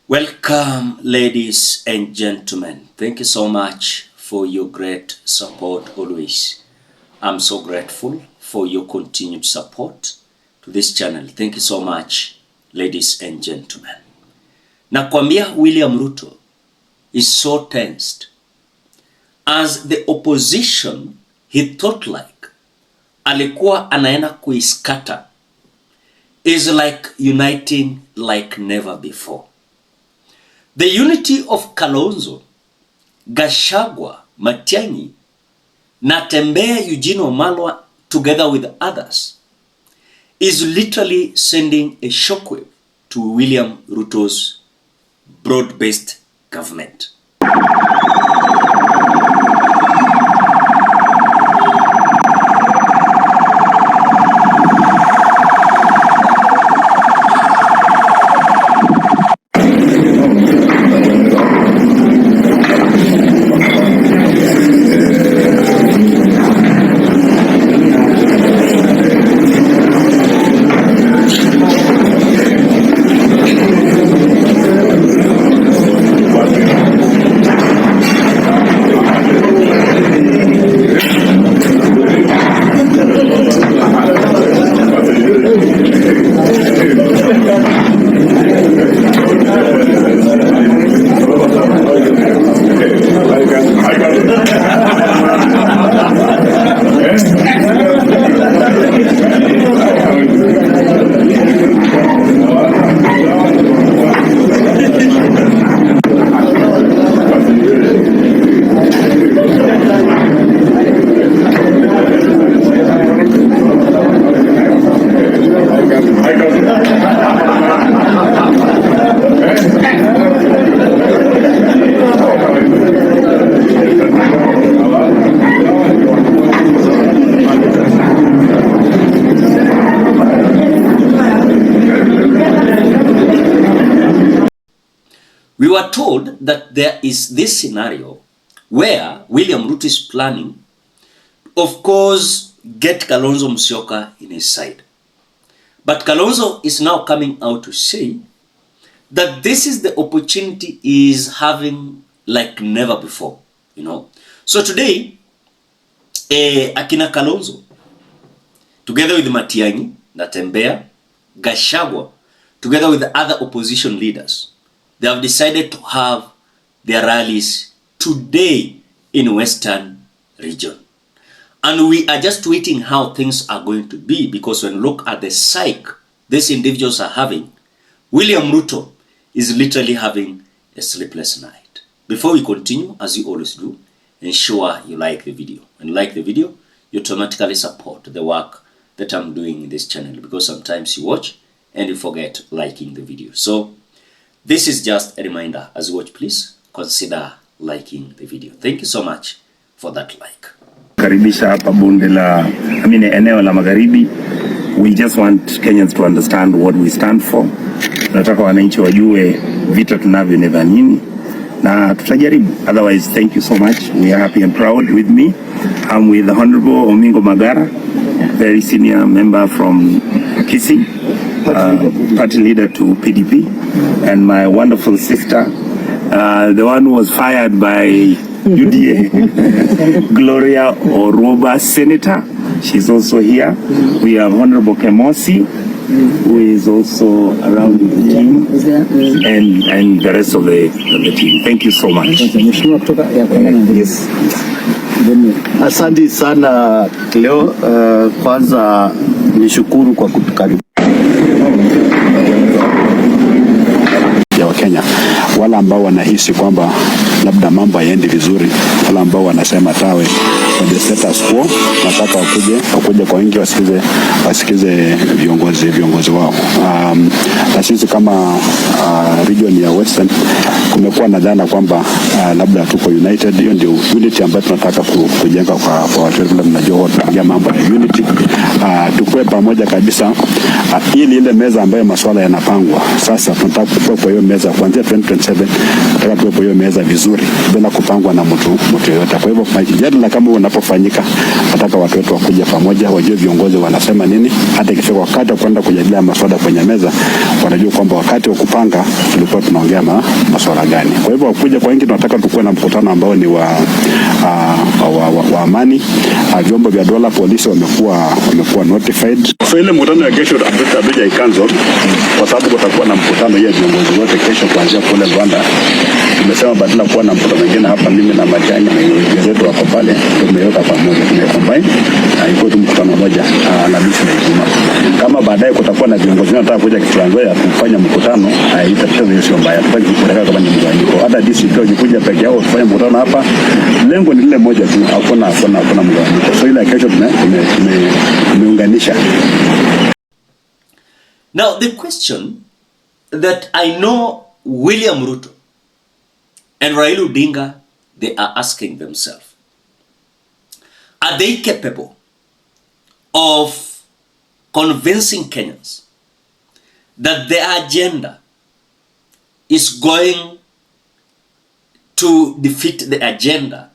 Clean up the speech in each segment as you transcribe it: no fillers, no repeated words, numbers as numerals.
Welcome, ladies and gentlemen. Thank you so much for your great support always. I'm so grateful for your continued support to this channel. Thank you so much, ladies and gentlemen. Nakwambia William Ruto is so tensed as the opposition he thought like alikuwa anaenda kuiskata is like uniting like never before. The unity of Kalonzo, Gachagua, Matiang'i, Natembeya, Eugene Wamalwa, together with others, is literally sending a shockwave to William Ruto's broad-based government. We were told that there is this scenario where William Ruto is planning, of course, get Kalonzo Musyoka in his side. But Kalonzo is now coming out to say that this is the opportunity he is having like never before, you know. So today, akina Kalonzo, together with Matiang'i, Natembeya, Gachagua, together with the other opposition leaders, they have decided to have their rallies today in Western region. And we are just waiting how things are going to be, because when you look at the psyche these individuals are having, William Ruto is literally having a sleepless night. Before we continue, as you always do, ensure you like the video. When you like the video, you automatically support the work that I'm doing in this channel, because sometimes you watch and you forget liking the video. So this is just a reminder. As you watch, please consider liking the video. Thank you so much for that like. Karibisha hapa bunge la eneo la Magharibi. We just want Kenyans to understand what we stand for. Tunataka wananchi wajue vita tunavyo ni nini na tutajaribu. Otherwise, thank you so much. We are happy and proud. With me, I'm with the Honorable Omingo Magara, very senior member from Kisii, party leader to PDP, and my wonderful sister, the one who was fired by UDA, Gloria Oroba, Senator. She's also here. We have Honorable Kemosi, who is also around the team, and the rest of the team. Thank you so much. Yes. Asante sana leo. Kwanza nishukuru kwa kutukaribisha ya Wakenya, wala ambao wanahisi kwamba labda mambo hayaendi vizuri, wala ambao wanasema tawe kwenye status quo, nataka wakuje kwa wingi wasikize viongozi wao. Na sisi kama region ya Western kumekuwa na dhana kwamba labda tuko united. Hiyo ndio unity ambayo tunataka kujenga kwa watu wetu. Mnajua tunaongea mambo ya unity, tukue pamoja kabisa, ili ile meza ambayo masuala yanapangwa sasa. Tunataka kuwa kwa hiyo meza kuanzia 2027, tunataka kuwa kwa hiyo meza vizuri bila kupangwa na mtu yoyote. Kwa hivyo mjadala kama unapofanyika, nataka watu wetu wakuje pamoja, wajue viongozi wanasema nini, hata ikifika wakati wa kwenda kujadili masuala kwenye meza wanajua kwamba wakati wa kupanga tulikuwa tunaongea masuala gani. Kwa hivyo kuja kwa wengi, tunataka tukuwe na mkutano ambao ni wa amani. Vyombo vya dola, polisi wamekuwa notified. So ile mkutano ya kesho hatuja cancel kwa sababu kutakuwa na mkutano ya viongozi wote kesho kuanzia kule Rwanda. Tumesema badala kuwa na mkutano mwingine hapa, mimi na Matiang'i na wenzetu wako pale, tumeweka pamoja, tumecombine iko tu mkutano mmoja Alhamisi na Ijumaa. Kama baadaye kutakuwa na viongozi wanataka kuja Kitranzoya kufanya mkutano, itakuwa sio mbaya, tupaki kupeleka kama ni mgawanyiko. Hata DCP wakikuja peke yao kufanya mkutano hapa, lengo ni lile moja tu, hakuna mgawanyiko. So ile kesho tumeunganisha. Now the question that I know William Ruto and Raila Odinga, they are asking themselves, are they capable of convincing Kenyans that their agenda is going to defeat the agenda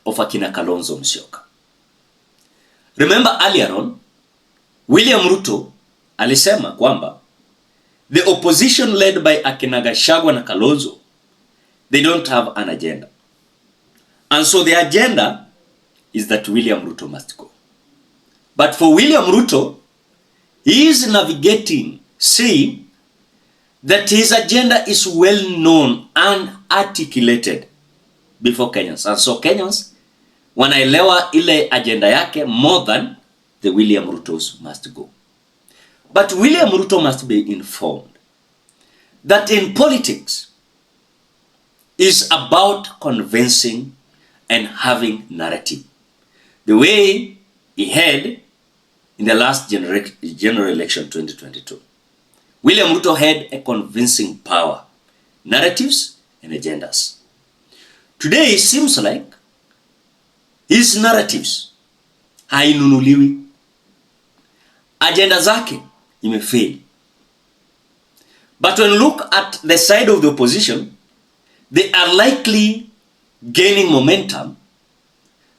of akina Kalonzo Musyoka? Remember earlier on, William Ruto alisema kwamba the opposition led by akina Gachagua na Kalonzo, they don't have an agenda. And so the agenda is that William Ruto must go. But for William Ruto, he is navigating, saying that his agenda is well known and articulated before Kenyans. And so Kenyans wanaelewa ile agenda yake more than the William Rutos must go. But William Ruto must be informed that in politics is about convincing and having narrative. The way he had in the last general election 2022. William Ruto had a convincing power, narratives and agendas. Today it seems like his narratives hainunuliwi, agenda zake imefail. But when you look at the side of the opposition, they are likely gaining momentum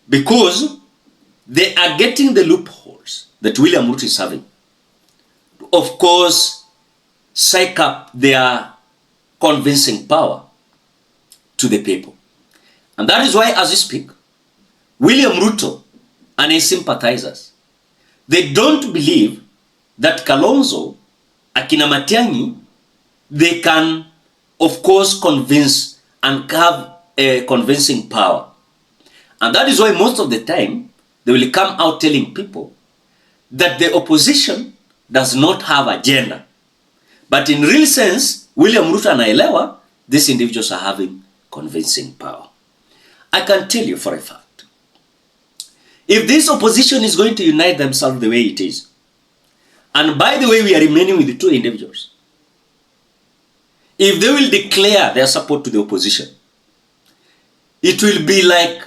because they are getting the loopholes that William Ruto is having. Of course, psych up their convincing power to the people. And that is why, as we speak, William Ruto and his sympathizers, they don't believe that Kalonzo, akina Matiang'i, they can, of course, convince and have a convincing power. And that is why most of the time, they will come out telling people that the opposition does not have agenda. But in real sense, William Ruto anaelewa, these individuals are having convincing power. I can tell you for a fact, if this opposition is going to unite themselves the way it is, and by the way we are remaining with the two individuals, if they will declare their support to the opposition, it will be like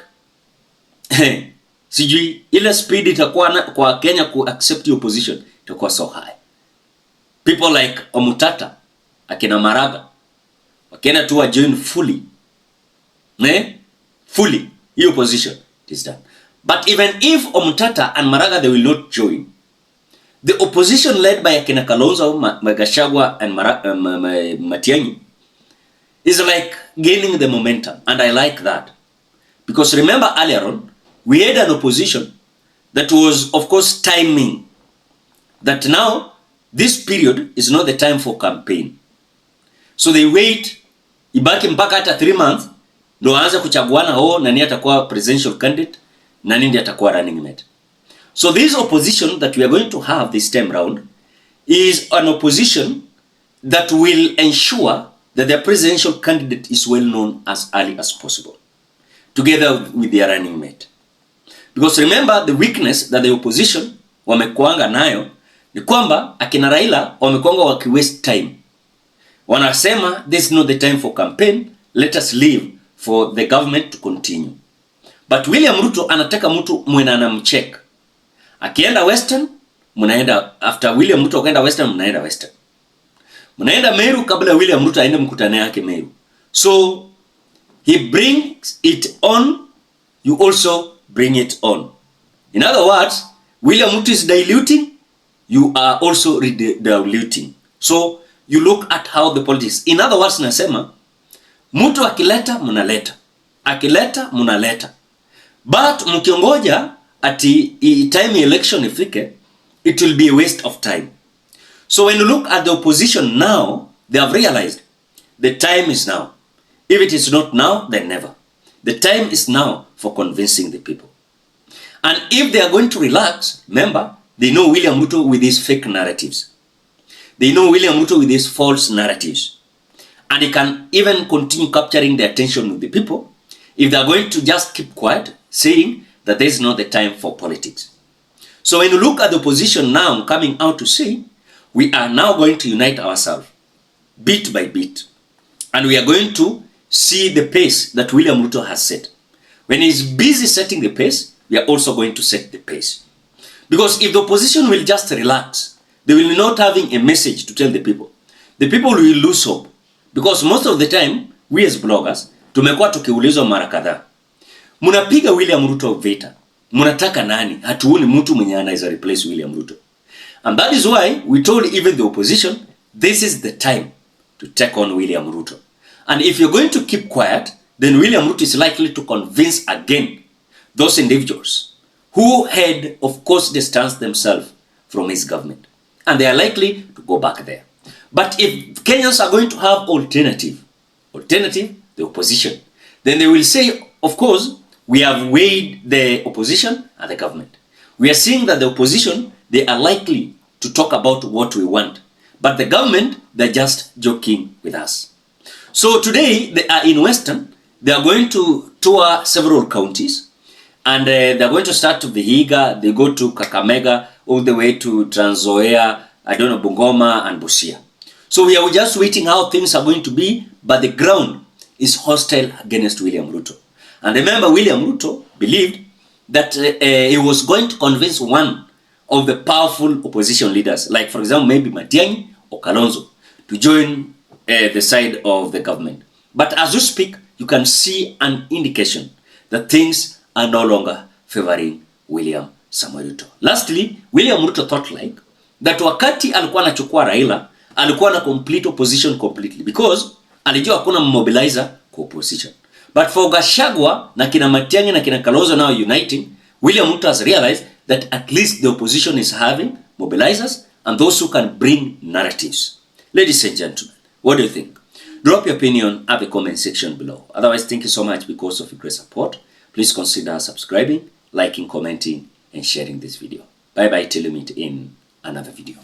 sijui ile speed itakuwa kwa Kenya ku accept the opposition itakuwa so high. People like Omutata, akina Maraga, wakena tu join fully, fully, the opposition is done. But even if Omutata and Maraga, they will not join, the opposition led by akina Kalonzo, Gachagua and Matiang'i is like gaining the momentum, and I like that. Because remember earlier on, we had an opposition that was, of course, timing that now this period is not the time for campaign. So they wait, ibaki mpaka hata 3 months, ndo aanze kuchaguana nani atakuwa presidential candidate, nani ndiye atakuwa running mate. So this opposition that we are going to have this time round is an opposition that will ensure that their presidential candidate is well known as early as possible, together with their running mate. Because remember, the weakness that the opposition wamekuanga nayo ni kwamba akina Raila wamekuanga waki waste time. Wanasema this is not the time for campaign, let us leave for the government to continue. But William Ruto anataka mtu mwenye anamcheck. Akienda Western, mnaenda after William Ruto akaenda Western, mnaenda Western. Mnaenda Meru kabla William Ruto aende mkutano yake Meru. So he brings it on, you also bring it on. In other words, William Ruto is diluting, you are also diluting. So you look at how the politics. In other words, nasema mtu akileta mnaleta, akileta mnaleta, but mkiongoja ati time election ifike, it will be a waste of time. So when you look at the opposition now, they have realized the time is now. If it is not now, then never. The time is now for convincing the people. And if they are going to relax, remember, they know William Ruto with his fake narratives. They know William Ruto with his false narratives. And he can even continue capturing the attention of the people if they are going to just keep quiet, saying that there is not the time for politics. So when you look at the opposition now coming out to say, we are now going to unite ourselves, bit by bit. And we are going to see the pace that William Ruto has set. When he's busy setting the pace, we are also going to set the pace. Because if the opposition will just relax, they will not having a message to tell the people will lose hope. Because most of the time, we as bloggers, tumekuwa tukiulizwa mara kadhaa, munapiga William Ruto vita, munataka nani? Hatuoni mtu mwenye anaweza replace William Ruto. And that is why we told even the opposition, this is the time to take on William Ruto. And if you're going to keep quiet, then William Ruto is likely to convince again those individuals who had, of course, distanced themselves from his government. And they are likely to go back there. But if Kenyans are going to have alternative, the opposition, then they will say, of course, we have weighed the opposition and the government. We are seeing that the opposition, they are likely to talk about what we want. But the government, they're just joking with us. So today, they are in Western. They are going to tour several counties. And they're going to start to Vihiga. They go to Kakamega, all the way to Trans Nzoia, Bungoma, and Busia. So we are just waiting how things are going to be. But the ground is hostile against William Ruto. And remember, William Ruto believed that he was going to convince one of the powerful opposition leaders, like for example, maybe Matiang'i or Kalonzo, to join the side of the government. But as you speak, you can see an indication that things are no longer favoring William Samoei Ruto. Lastly, William Ruto thought like that wakati alikuwa anachukua Raila, alikuwa na complete opposition completely, because alijua hakuna mobilizer kwa opposition. But for Gachagua na kina Matiang'i na kina Kalonzo now uniting, William Ruto has realized that at least the opposition is having mobilizers and those who can bring narratives. Ladies and gentlemen, what do you think? Drop your opinion at the comment section below. Otherwise, thank you so much because of your great support. Please consider subscribing, liking, commenting, and sharing this video. Bye bye till you meet in another video.